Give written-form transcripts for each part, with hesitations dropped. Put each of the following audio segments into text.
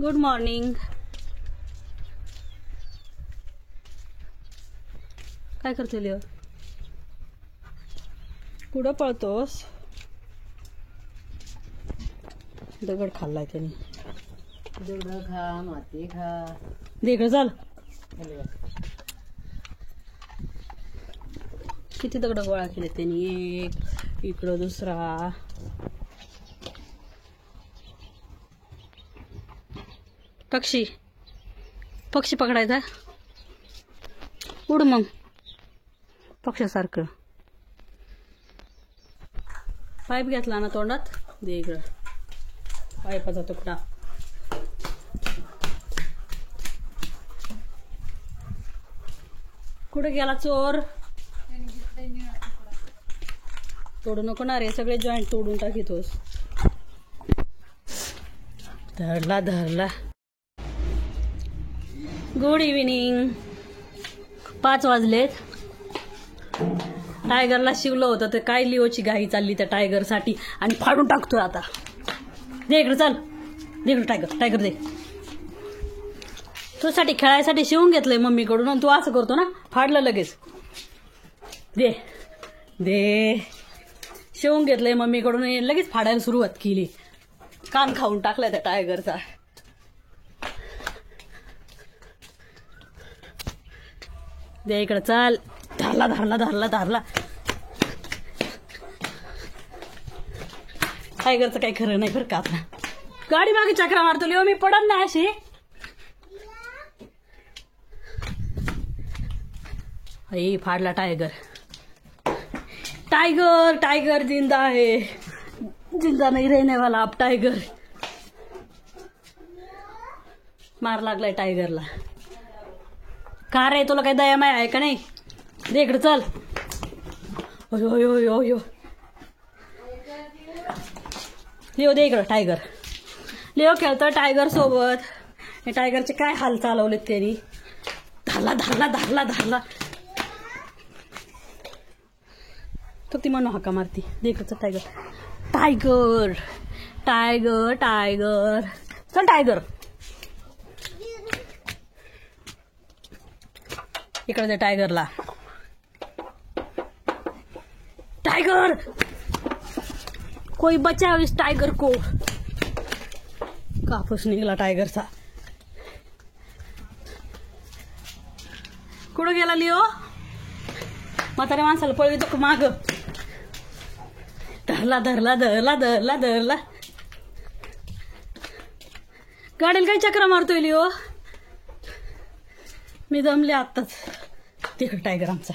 Good morning. काय करते Leo? कुठं पळतोस? दगड खाल्लाय त्याने. दगड खा, माती खा. दगड चाल. किती दगड गोळा केले त्यांनी? एक इकडं, दुसरा. पक्षी पक्षी पकडायचा. उड मग पक्षासारखं. पाईप घेतला ना तोंडात. दे इकडं पाईपाचा तुकडा. कुठे गेला चोर? तोडू नको ना रे, सगळे जॉईंट तोडून टाकीतोस. धरला धरला. Good evening. 5 वाजलेत. टायगरला शिवलं होतं तर काय लिओची घाई चालली त्या टायगर साठी आणि फाडून टाकतोय आता. दे इकडे, चल दे इकडे. टायगर टायगर दे. तुझ्यासाठी खेळायसाठी शिवून घेतलंय मम्मीकडून आणि तू असं करतो ना, फाडलं लगेच. दे दे. शिवून घेतलंय मम्मीकडून, लगेच फाडायला सुरुवात केली. कान खाऊन टाकलाय त्या टायगरचा. दे इकडे, चाल. धरला धरला धरला धरला. टायगरचं काही खरं नाही बरं का. आता गाडी मागे चक्रा मारतो लिओ, मी पडन ना अशी. फाडला टायगर. टायगर टायगर जिंदा है, जिंदा नहीं रहने वाला अब टायगर. मार लागलाय टायगरला. का रे, तुला काही दया माय आहे का नाही? दे इकडे, चल. ओयो ओयो ओयो ओयो. लिओ दे इकडं. टायगर लिओ खेळतो टायगर सोबत. हे टायगरचे काय हाल चालवलेत त्यांनी. धरला धरला धरला धरला. तो ती म्हणून हाका मारती. दे इकडचं टायगर. Tiger tiger tiger. चल टायगर इकडे दे टायगरला. टायगर कोई बचाओ इस टायगर को. कापूस निघाला टायगरचा. कुठं गेला लिओ? म्हाताऱ्या माणसाला पळवितो माग. धरला धरला धरला धरला धरला. गाडीला काही चक्रा मारतोय लिओ. मी जमले आत्ताच. तिकडे टायगर आमचा.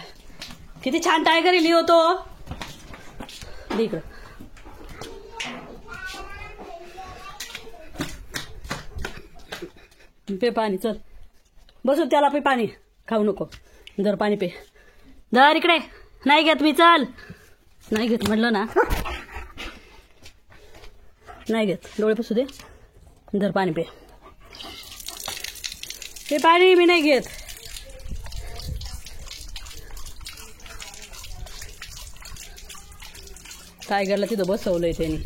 किती छान टायगर आहे लिओ तो. इकडं पे पाणी. चल बसू त्याला. पे पाणी. खाऊ नको. धर पाणी पे. धर इकडे. नाही घेत मी. चल. नाही घेत म्हटलं ना. नाही घेत. डोळे पुसू दे. धर पाणी पे. पे पाणी. मी नाही घेत. टायगरला तिथं बसवलंय त्यांनी.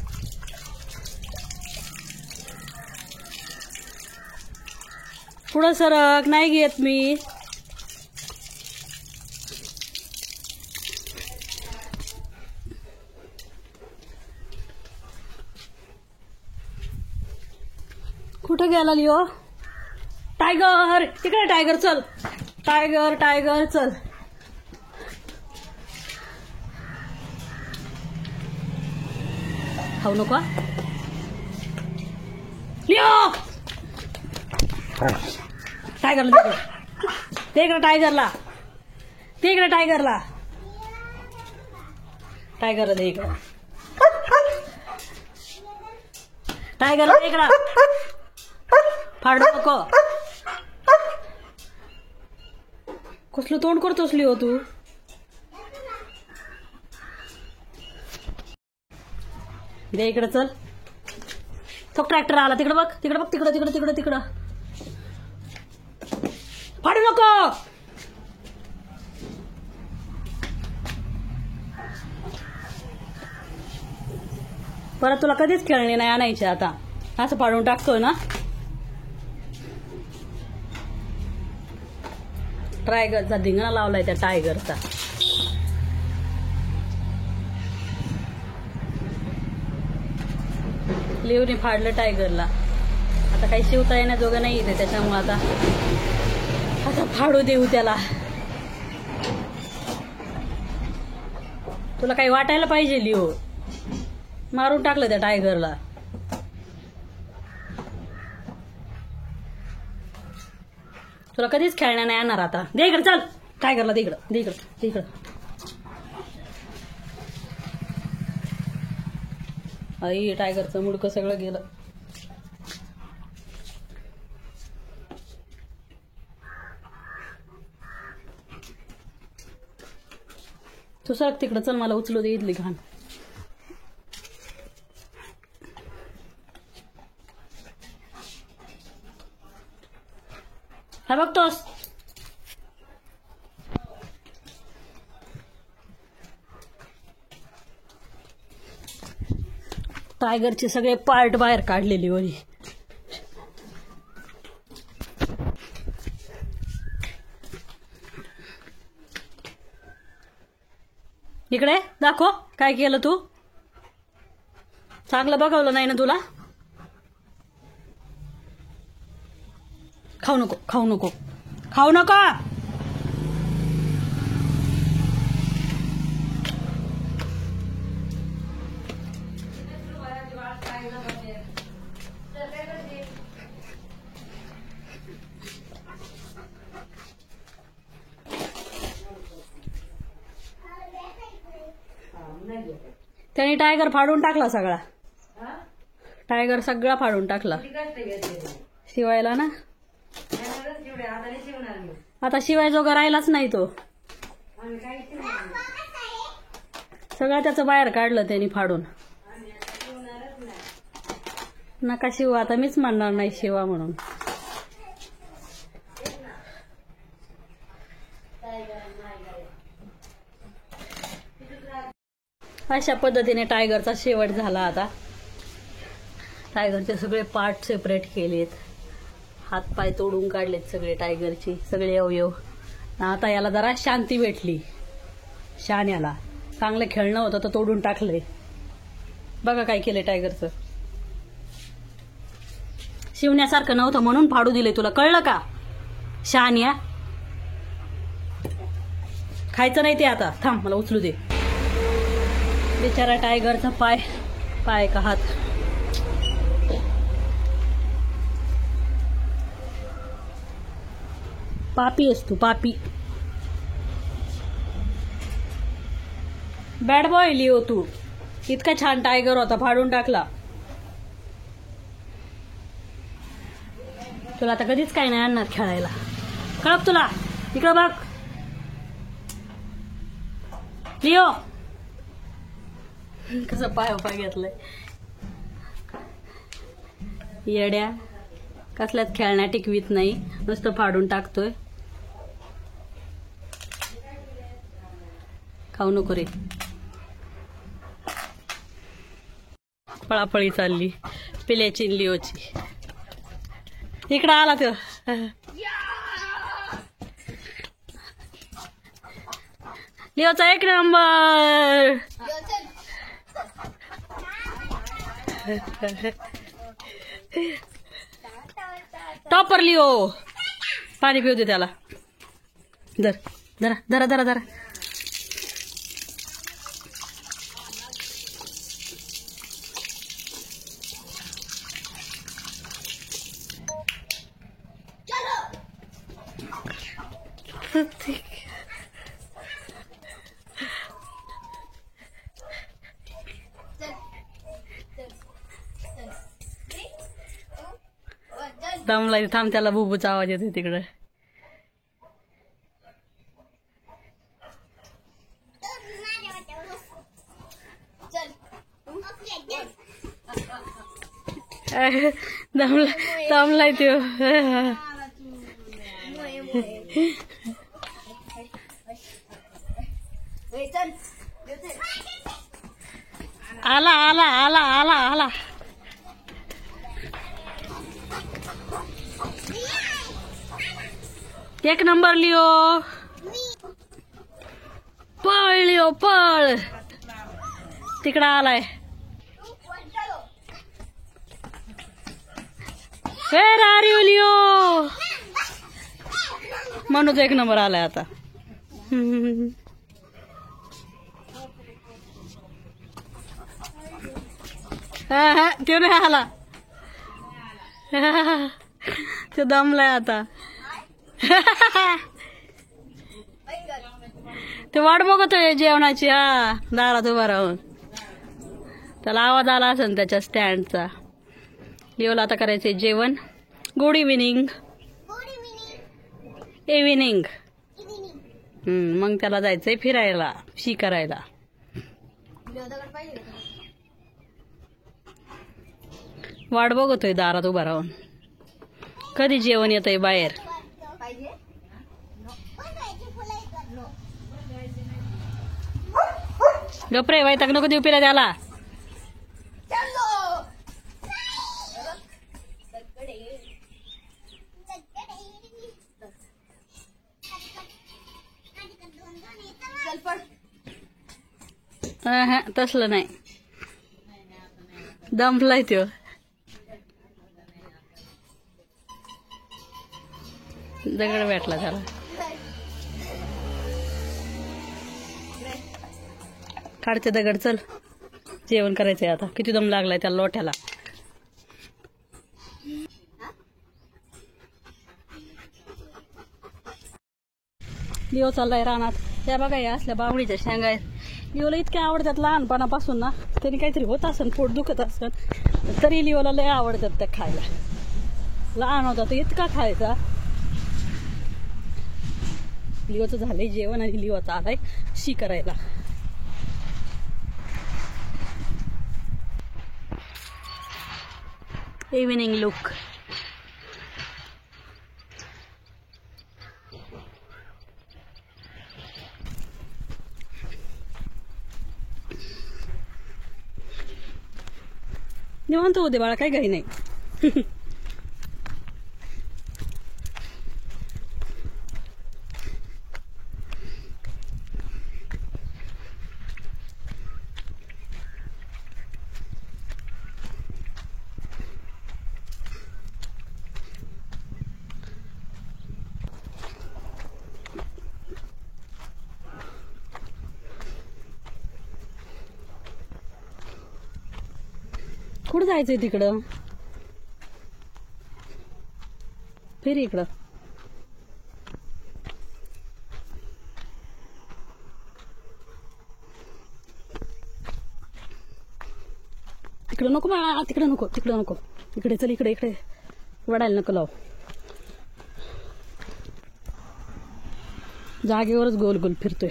पुढं सरक. नाही घेत मी. कुठं गेला लिओ? टायगर तिकडे. टायगर चल. टायगर टायगर चल. खाऊ नको लिओ. टायगरला दे इकडे. टायगरला दे इकडे. टायगरला टायगरला दे इकडे. टायगरला दे इकडे. फाडू नको. कसलं तोंड करतोस लिओ तू? दे इकडे. चल. तो ट्रॅक्टर आला. तिकडे बघ. तिकडे बघ. तिकडं तिकडं तिकडं तिकडं. फाडू नको. परत तुला कधीच खेळणे नाही आणायचे. आता असं फाडून टाकतोय ना. टायगरचा धिंगाणा लावलाय त्या टायगरचा. लिओने फाडलं टायगरला. आता काही शिवता येण्याजोगं नाही इथे, त्याच्यामुळे आता फाडू देऊ त्याला. तुला काही वाटायला पाहिजे लिओ. मारून टाकलं त्या टायगरला. तुला कधीच खेळण्या नाही येणार आता. दे इकडं, चल टायगरला दे इकडं, दे इकडं, दे इकडं. आई टायगरचं मुडकं सगळं गेलं. तू सरक तिकडं, चल मला उचलू दे इथली घाण. हा बघतोस. टायगरचे सगळे पार्ट बाहेर काढलेली वरी. इकडे दाखव काय केलं तू. चांगलं बघवलं नाही ना तुला. खाऊ नको, खाऊ नको, खाऊ नका. त्याने टायगर फाडून टाकला सगळा. टायगर सगळा फाडून टाकला. शिवायला ना आता शिवायजोगा राहिलाच नाही तो. सगळं त्याचं बाहेर काढलं त्यांनी फाडून. नका शिवा, आता मीच म्हणणार नाही शिवा म्हणून. अशा पद्धतीने टायगरचा शेवट झाला. आता टायगरचे सगळे पार्ट सेपरेट केलेत. हातपाय तोडून काढलेत सगळे टायगरचे, सगळे अवयव. आता याला जरा शांती भेटली. शान्याला चांगलं खेळणं होतं तर तोडून टाकलंय. बघा काय केलंय टायगरचं. शिवण्यासारखं नव्हतं म्हणून फाडू दिले. तुला कळलं का शान्या? खायचं नाही ते आता. थांब मला उचलू दे. बिचारा टायगरचा पाय, पाय का हात. पापी असतो पापी. बॅड बॉय लिओ तू. इतका छान टायगर होता, फाडून टाकला. तुला आता कधीच काही नाही आणणार खेळायला. कळप तुला. इकडं बघ लिओ कसं पाय घेतलंय. येड्या कसल्यात खेळण्या टिकवीत नाही, नुसतं फाडून टाकतोय. खाऊ नको रे. पळापळी चालली पिल्याची लिओची. इकडं आला तो. लिओचा एक नंबर. Topper Leo. पाणी पिऊ दे त्याला. धर धरा धरा धरा धरा. दमला. थांब, त्याला बुबूचा आवाज येतो तिकडं. दमलाय तो. आला आला आला आला आला. एक नंबर लिओ. पळ लिओ पळ. तिकडं आलाय. Where are you, Leo? म्हणून एक नंबर आलाय आता. तो नाही आला. तो दमलाय आता. ते वाट बघतोय जेवणाची. हा दारात उभा राहून. त्याला आवाज आला असेल त्याच्या स्टँडचा. लिओला आता करायचंय जेवण. Good evening. इव्हिनिंग. मग त्याला जायचंय फिरायला, शी करायला. वाट बघतोय दारात उभा राहून. कधी जेवण येतंय बाहेर. गपरे वैताग नको देऊ पिला त्याला. तसलं नाही. दमलाय त्यो. दगड भेटला त्याला. काढते दगड. चल जेवण करायचंय आता. किती दम लागलाय त्या लोट्याला. लिओ चाललाय रानात. त्या बघा या असल्या बावडीच्या शेंगा आहेत. लिओला इतक्या आवडतात लहानपणापासून ना. त्यांनी काहीतरी होत असन, पोट दुखत असन, तरी लिओला लय आवडतात त्या खायला. लहान होता तर इतका खायचा. लिओचं झालंय जेवण आणि लिओचा आलाय शी करायला. Evening look. निवांत होते बाळा, काही घाई नाही. कुठं जायचंय तिकडं. फिर इकडं. तिकडं नको बाळा. तिकडं नको. तिकडं नको. इकडे चल. इकडे इकडे वडायला नको लाव. जागेवरच गोल गोल फिरतोय.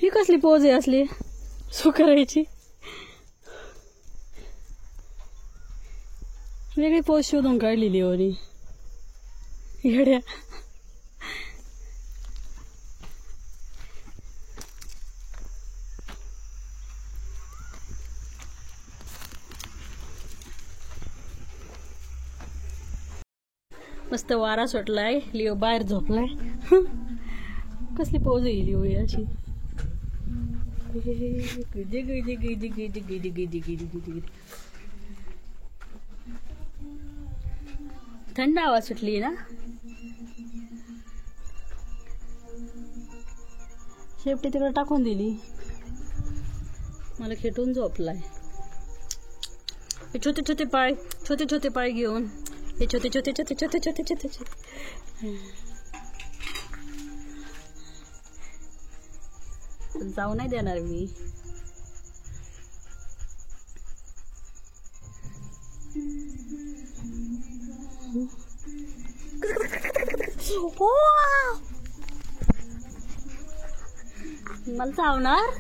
ही कसली पोज आहे असली सू करायची. वेगळी पोज शोधून काढलेली होती येड्या. मस्त वारा सुटलाय. लिओ बाहेर झोपलाय. कसली पोज आहे लिओ अशी. थंड हवा सुटली ना. शेपटी तिकडे टाकून दिली. मला खेटून झोपलाय. छोटे छोटे पाय घेऊन. हे छोटे छोटे छोटे छोटे छोटे छोटे छोटे. जाऊ नाही देणार मी. मला चावणार.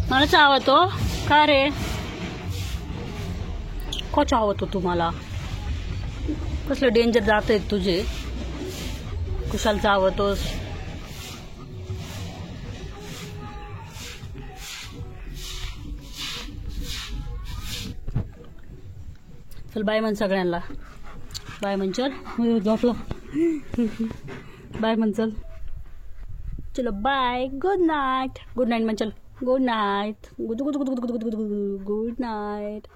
मला चावतो का रे. को चावतो तुम्हाला. कसलं डेंजर जात आहेत तुझे. कुशाल चावतोस. चल बाय म्हण सगळ्यांना. बाय म्हण चल. झोपला. बाय म्हण चल. चलो bye. Good night. Good night म्हण चल. Good night. Good good good good good good good good night.